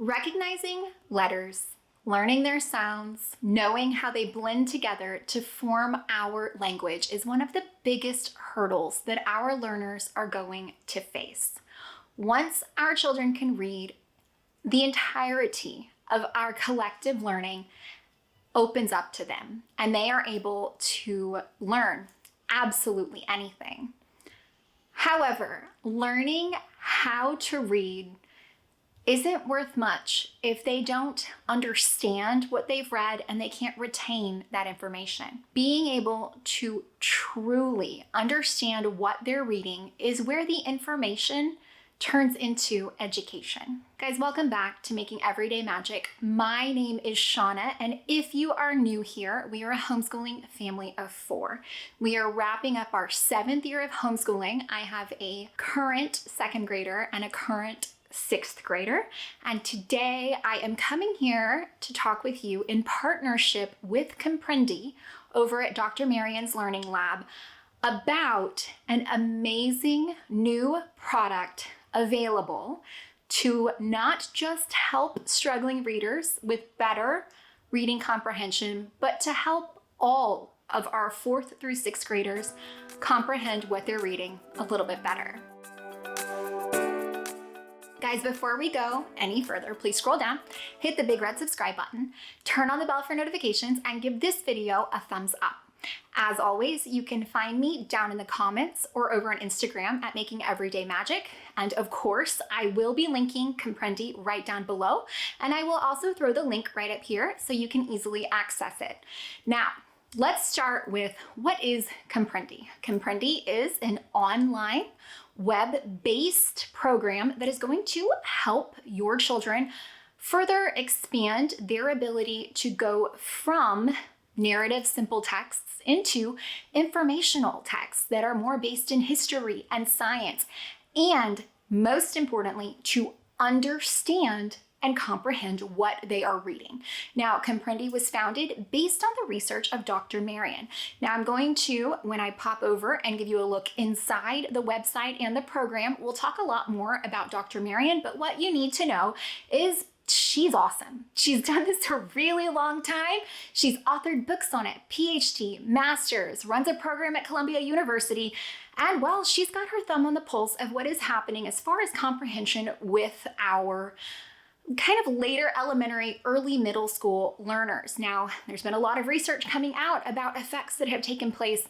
Recognizing letters, learning their sounds, knowing how they blend together to form our language is one of the biggest hurdles that our learners are going to face. Once our children can read, the entirety of our collective learning opens up to them, and they are able to learn absolutely anything. However, learning how to read isn't worth much if they don't understand what they've read and they can't retain that information. Being able to truly understand what they're reading is where the information turns into education. Guys, welcome back to Making Everyday Magic. My name is Shauna, and if you are new here, we are a homeschooling family of 4. We are wrapping up our 7th year of homeschooling. I have a current 2nd grader and a current 6th grader, and today I am coming here to talk with you in partnership with Comprendi over at Dr. Marion's Learning Lab about an amazing new product available to not just help struggling readers with better reading comprehension, but to help all of our 4th through 6th graders comprehend what they're reading a little bit better. Guys, before we go any further, please scroll down, hit the big red subscribe button, turn on the bell for notifications, and give this video a thumbs up. As always, you can find me down in the comments or over on Instagram at Making Everyday Magic. And of course, I will be linking Comprendi right down below, and I will also throw the link right up here so you can easily access it. Now, let's start with what is Comprendi. Comprendi is an online web-based program that is going to help your children further expand their ability to go from narrative simple texts into informational texts that are more based in history and science, and most importantly, to understand and comprehend what they are reading. Now, Comprendi was founded based on the research of Dr. Marion. Now, I'm going to, when I pop over and give you a look inside the website and the program, we'll talk a lot more about Dr. Marion, but what you need to know is she's awesome. She's done this for a really long time. She's authored books on it, PhD, master's, runs a program at Columbia University, and well, she's got her thumb on the pulse of what is happening as far as comprehension with our kind of later elementary, early middle school learners. Now, there's been a lot of research coming out about effects that have taken place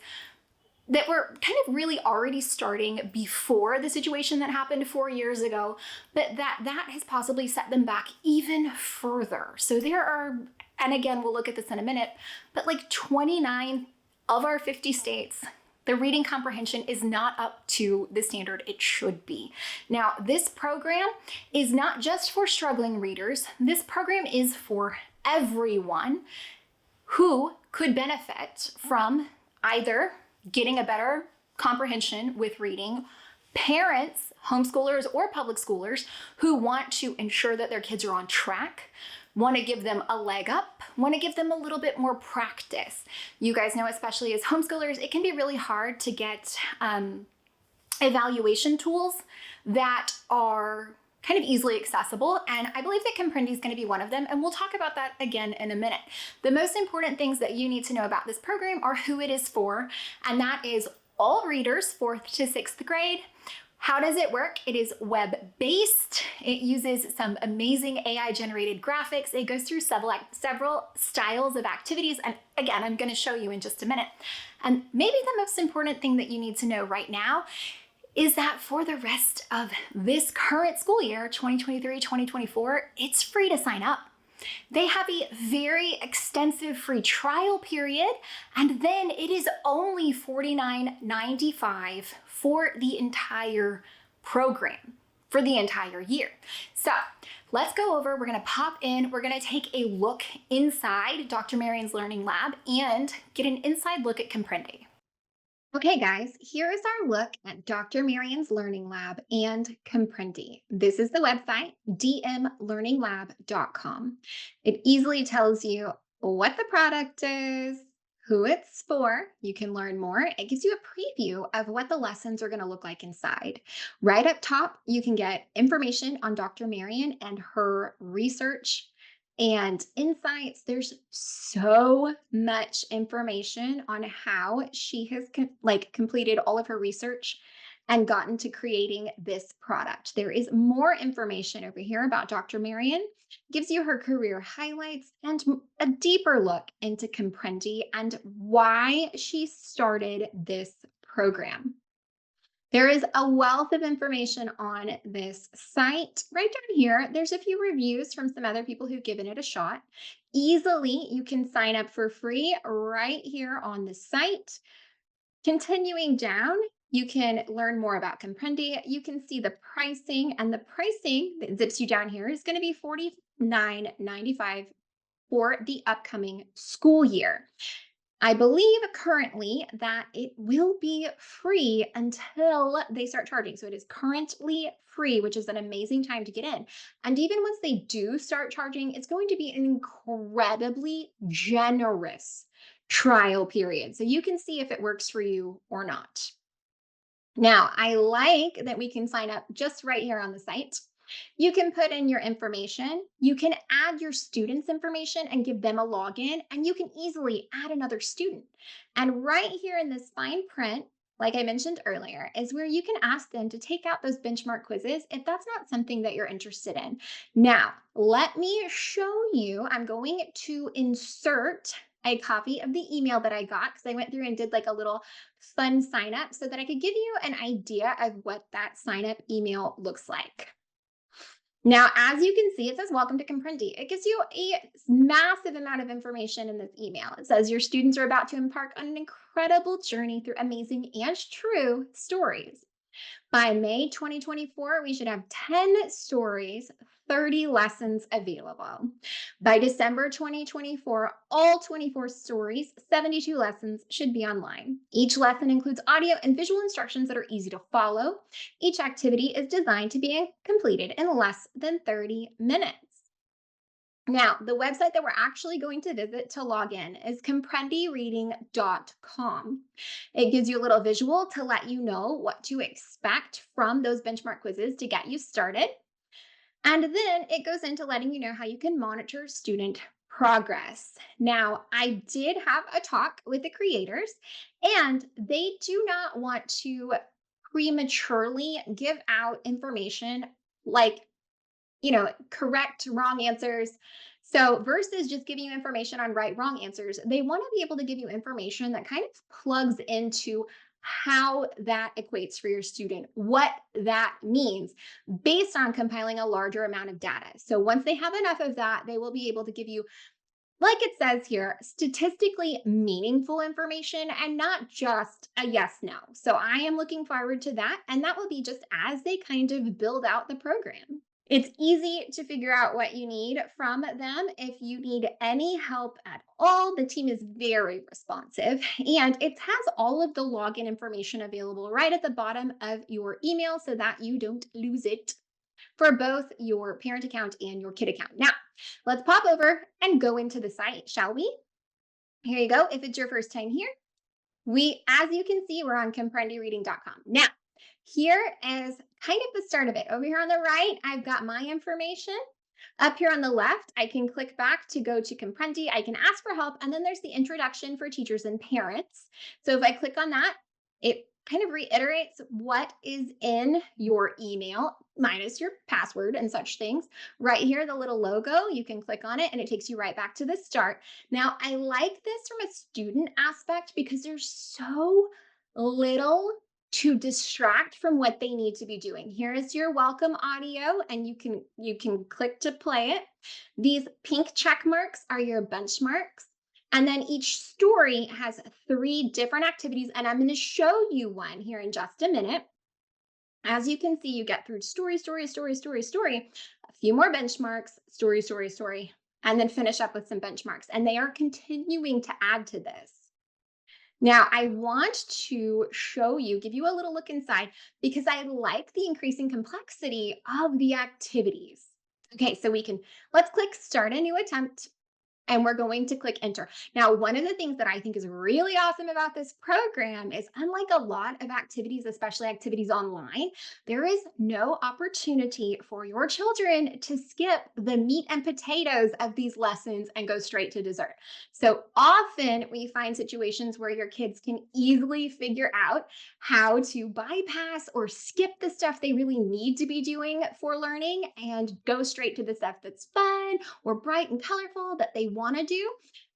that were kind of really already starting before the situation that happened 4 years ago, but that has possibly set them back even further. So there are, and again, we'll look at this in a minute, but like 29 of our 50 states, the reading comprehension is not up to the standard it should be. Now, this program is not just for struggling readers. This program is for everyone who could benefit from either getting a better comprehension with reading, parents, homeschoolers or public schoolers who want to ensure that their kids are on track, want to give them a leg up, want to give them a little bit more practice. You guys know, especially as homeschoolers, it can be really hard to get evaluation tools that are kind of easily accessible, and I believe that Comprendi is going to be one of them, and we'll talk about that again in a minute. The most important things that you need to know about this program are who it is for, and that is all readers 4th to 6th grade. How does it work? It is web-based. It uses some amazing AI-generated graphics. It goes through several styles of activities, and again, I'm going to show you in just a minute. And maybe the most important thing that you need to know right now is that for the rest of this current school year, 2023-2024, it's free to sign up. They have a very extensive free trial period, and then it is only $49.95 for the entire program, for the entire year. So let's go over, we're gonna pop in, we're gonna take a look inside Dr. Marion's Learning Lab and get an inside look at Comprendi. Okay, guys, here is our look at Dr. Marion's Learning Lab and Comprendi. This is the website, dmlearninglab.com. It easily tells you what the product is, who it's for. You can learn more. It gives you a preview of what the lessons are going to look like inside. Right up top, you can get information on Dr. Marion and her research and insights. There's so much information on how she has completed all of her research and gotten to creating this product. There is more information over here about Dr. Marion, gives you her career highlights and a deeper look into Comprendi and why she started this program. There is a wealth of information on this site. Right down here, there's a few reviews from some other people who've given it a shot. Easily, you can sign up for free right here on the site. Continuing down, you can learn more about Comprendi. You can see the pricing, and the pricing that zips you down here is going to be $49.95 for the upcoming school year. I believe currently that it will be free until they start charging. So it is currently free, which is an amazing time to get in. And even once they do start charging, it's going to be an incredibly generous trial period. So you can see if it works for you or not. Now, I like that we can sign up just right here on the site. You can put in your information. You can add your students' information and give them a login, and you can easily add another student. And right here in this fine print, like I mentioned earlier, is where you can ask them to take out those benchmark quizzes if that's not something that you're interested in. Now, let me show you. I'm going to insert a copy of the email that I got because I went through and did like a little fun sign up so that I could give you an idea of what that sign up email looks like. Now, as you can see, it says, welcome to Comprendi. It gives you a massive amount of information in this email. It says your students are about to embark on an incredible journey through amazing and true stories. By May 2024, we should have 10 stories, 30 lessons available. By December 2024, all 24 stories, 72 lessons should be online. Each lesson includes audio and visual instructions that are easy to follow. Each activity is designed to be completed in less than 30 minutes. Now, the website that we're actually going to visit to log in is comprendireading.com. It gives you a little visual to let you know what to expect from those benchmark quizzes to get you started. And then it goes into letting you know how you can monitor student progress. Now, I did have a talk with the creators, and they do not want to prematurely give out information like correct, wrong answers. So versus just giving you information on right, wrong answers, they want to be able to give you information that kind of plugs into how that equates for your student, what that means based on compiling a larger amount of data. So once they have enough of that, they will be able to give you, like it says here, statistically meaningful information and not just a yes, no. So I am looking forward to that. And that will be just as they kind of build out the program. It's easy to figure out what you need from them. If you need any help at all, the team is very responsive, and it has all of the login information available right at the bottom of your email so that you don't lose it for both your parent account and your kid account. Now, let's pop over and go into the site, shall we? Here you go. If it's your first time here, as you can see, we're on comprendireading.com. Now, here is kind of the start of it. Over here on the right, I've got my information. Up here on the left, I can click back to go to Comprendi. I can ask for help, and then there's the introduction for teachers and parents. So if I click on that, it kind of reiterates what is in your email, minus your password and such things. Right here, the little logo, you can click on it and it takes you right back to the start. Now, I like this from a student aspect because there's so little to distract from what they need to be doing. Here is your welcome audio, and you can click to play it. These pink check marks are your benchmarks. And then each story has 3 different activities, and I'm going to show you one here in just a minute. As you can see, you get through story, story, story, story, story, a few more benchmarks, story, story, story, and then finish up with some benchmarks. And they are continuing to add to this. Now, I want to show you, give you a little look inside because I like the increasing complexity of the activities. Okay, so let's click start a new attempt. and we're going to click enter. Now, one of the things that I think is really awesome about this program is unlike a lot of activities, especially activities online, there is no opportunity for your children to skip the meat and potatoes of these lessons and go straight to dessert. So often we find situations where your kids can easily figure out how to bypass or skip the stuff they really need to be doing for learning and go straight to the stuff that's fun or bright and colorful that they want to do.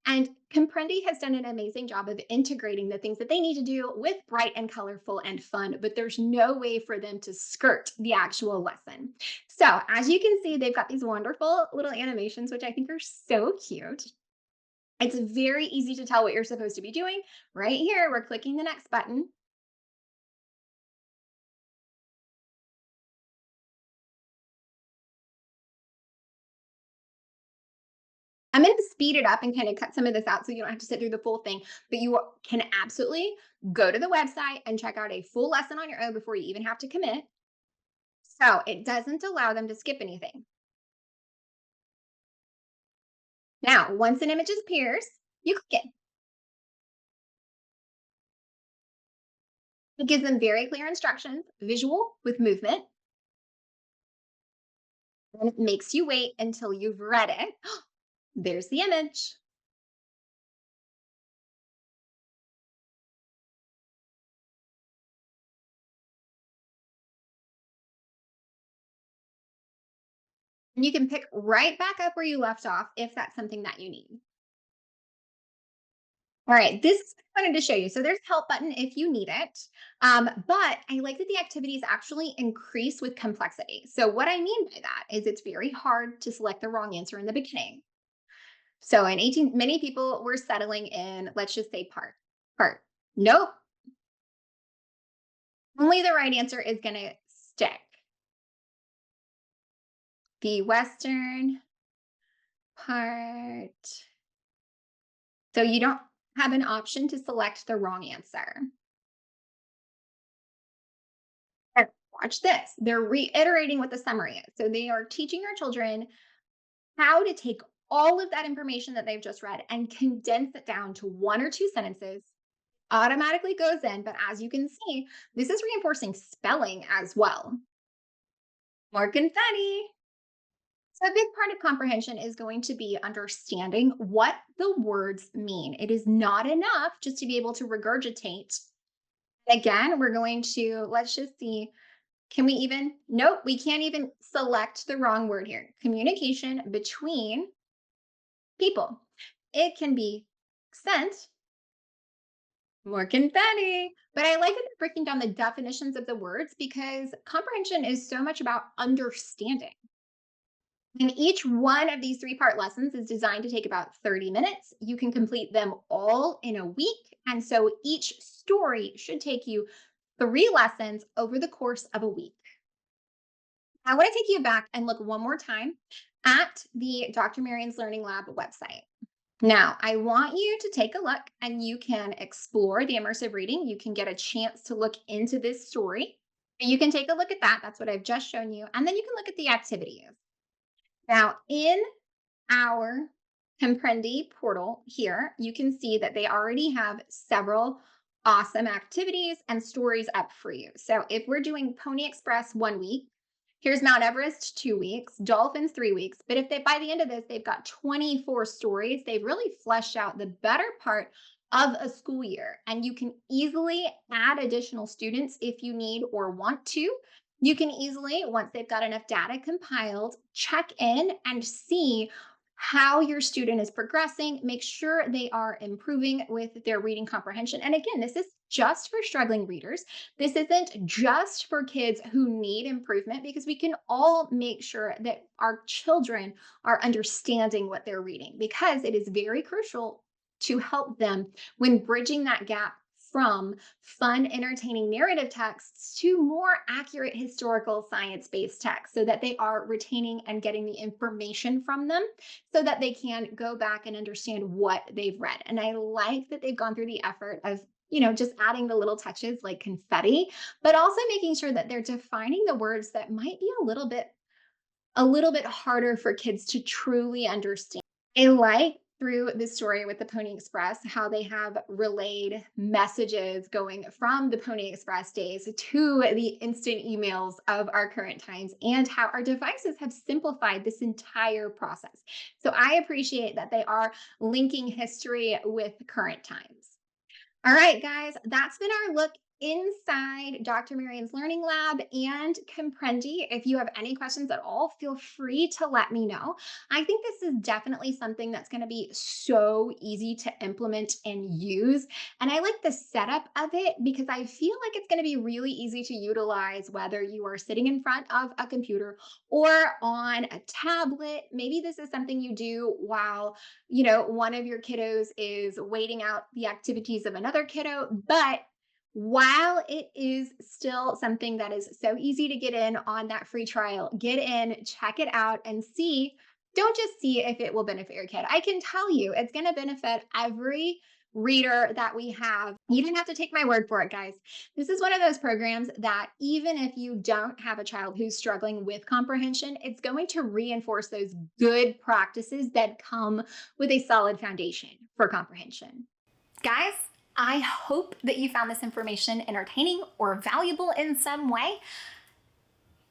And Comprendi has done an amazing job of integrating the things that they need to do with bright and colorful and fun, but there's no way for them to skirt the actual lesson. So, as you can see, they've got these wonderful little animations, which I think are so cute. It's very easy to tell what you're supposed to be doing. Right here, we're clicking the next button. I'm going to speed it up and kind of cut some of this out so you don't have to sit through the full thing, but you can absolutely go to the website and check out a full lesson on your own before you even have to commit. So it doesn't allow them to skip anything. Now, once an image appears, you click it. It gives them very clear instructions, visual with movement, and it makes you wait until you've read it. There's the image. And you can pick right back up where you left off if that's something that you need. All right, this is what I wanted to show you. So there's help button if you need it. But I like that the activities actually increase with complexity. So what I mean by that is it's very hard to select the wrong answer in the beginning. So in 18, many people were settling in, let's just say part. Nope, only the right answer is going to stick. The Western part. So you don't have an option to select the wrong answer. And watch this. They're reiterating what the summary is. So they are teaching your children how to take all of that information that they've just read and condense it down to one or two sentences. Automatically goes in, but as you can see, this is reinforcing spelling as well. More confetti. So, a big part of comprehension is going to be understanding what the words mean. It is not enough just to be able to regurgitate. Again, we're going to, let's just see, can we even, nope, we can't even select the wrong word here. Communication between people. It can be sent, more confetti. But I like that they're breaking down the definitions of the words because comprehension is so much about understanding. And each one of these three-part lessons is designed to take about 30 minutes. You can complete them all in a week. And so each story should take you 3 lessons over the course of a week. I want to take you back and look one more time at the Dr. Marion's Learning Lab website. Now, I want you to take a look and you can explore the immersive reading. You can get a chance to look into this story. You can take a look at that. That's what I've just shown you. And then you can look at the activities. Now, in our Comprendi portal here, you can see that they already have several awesome activities and stories up for you. So if we're doing Pony Express 1 week, here's Mount Everest 2 weeks, Dolphins 3 weeks. But if they, by the end of this, they've got 24 stories, they've really fleshed out the better part of a school year. And you can easily add additional students if you need or want to. You can easily, once they've got enough data compiled, check in and see how your student is progressing, make sure they are improving with their reading comprehension. And again, this is just for struggling readers. This isn't just for kids who need improvement because we can all make sure that our children are understanding what they're reading because it is very crucial to help them when bridging that gap from fun, entertaining narrative texts to more accurate historical science-based texts so that they are retaining and getting the information from them so that they can go back and understand what they've read. And I like that they've gone through the effort of just adding the little touches like confetti, but also making sure that they're defining the words that might be a little bit harder for kids to truly understand. I like through the story with the Pony Express, how they have relayed messages going from the Pony Express days to the instant emails of our current times, and how our devices have simplified this entire process. So I appreciate that they are linking history with current times. All right, guys, that's been our look inside Dr. Marion's Learning Lab and Comprendi. If you have any questions at all, feel free to let me know. I think this is definitely something that's going to be so easy to implement and use. And I like the setup of it because I feel like it's going to be really easy to utilize whether you are sitting in front of a computer or on a tablet. Maybe this is something you do while one of your kiddos is waiting out the activities of another kiddo. But while it is still something that is so easy to get in on that free trial, get in, check it out, and see. Don't just see if it will benefit your kid. I can tell you it's going to benefit every reader that we have. You didn't have to take my word for it, guys. This is one of those programs that even if you don't have a child who's struggling with comprehension, it's going to reinforce those good practices that come with a solid foundation for comprehension. Guys, I hope that you found this information entertaining or valuable in some way.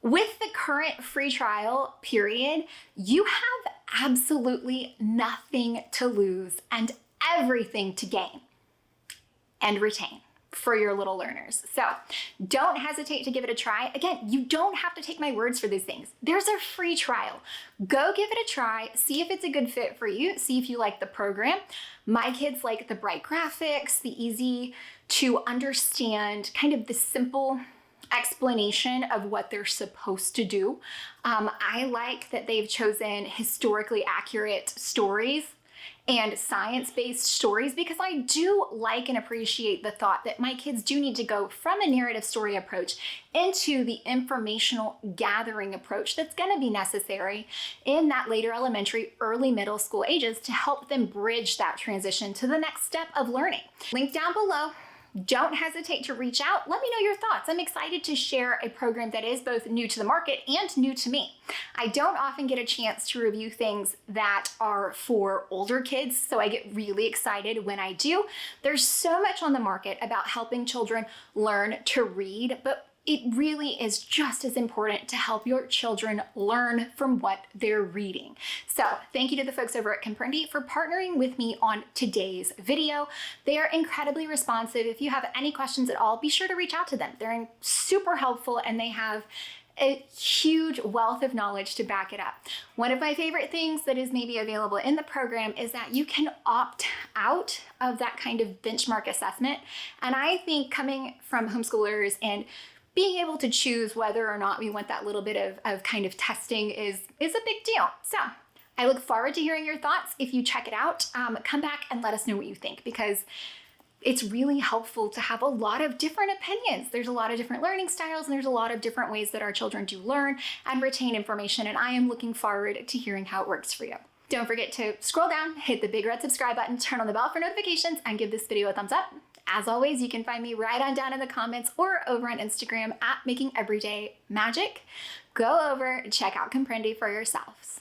With the current free trial period, you have absolutely nothing to lose and everything to gain and retain for your little learners. So don't hesitate to give it a try. Again, you don't have to take my words for these things. There's a free trial. Go give it a try, see if it's a good fit for you, see if you like the program. My kids like the bright graphics, the easy to understand, kind of the simple explanation of what they're supposed to do. I like that they've chosen historically accurate stories and science-based stories because I do like and appreciate the thought that my kids do need to go from a narrative story approach into the informational gathering approach that's going to be necessary in that later elementary, early middle school ages to help them bridge that transition to the next step of learning. Link down below. Don't hesitate to reach out. Let me know your thoughts. I'm excited to share a program that is both new to the market and new to me. I don't often get a chance to review things that are for older kids, so I get really excited when I do. There's so much on the market about helping children learn to read, but it really is just as important to help your children learn from what they're reading. So thank you to the folks over at Comprendi for partnering with me on today's video. They are incredibly responsive. If you have any questions at all, be sure to reach out to them. They're super helpful and they have a huge wealth of knowledge to back it up. One of my favorite things that is maybe available in the program is that you can opt out of that kind of benchmark assessment. And I think coming from homeschoolers and being able to choose whether or not we want that little bit of kind of testing is a big deal. So I look forward to hearing your thoughts. If you check it out, come back and let us know what you think, because it's really helpful to have a lot of different opinions. There's a lot of different learning styles and there's a lot of different ways that our children do learn and retain information. And I am looking forward to hearing how it works for you. Don't forget to scroll down, hit the big red subscribe button, turn on the bell for notifications, and give this video a thumbs up. As always, you can find me right on down in the comments or over on Instagram at Making Everyday Magic. Go over, check out Comprendi for yourselves.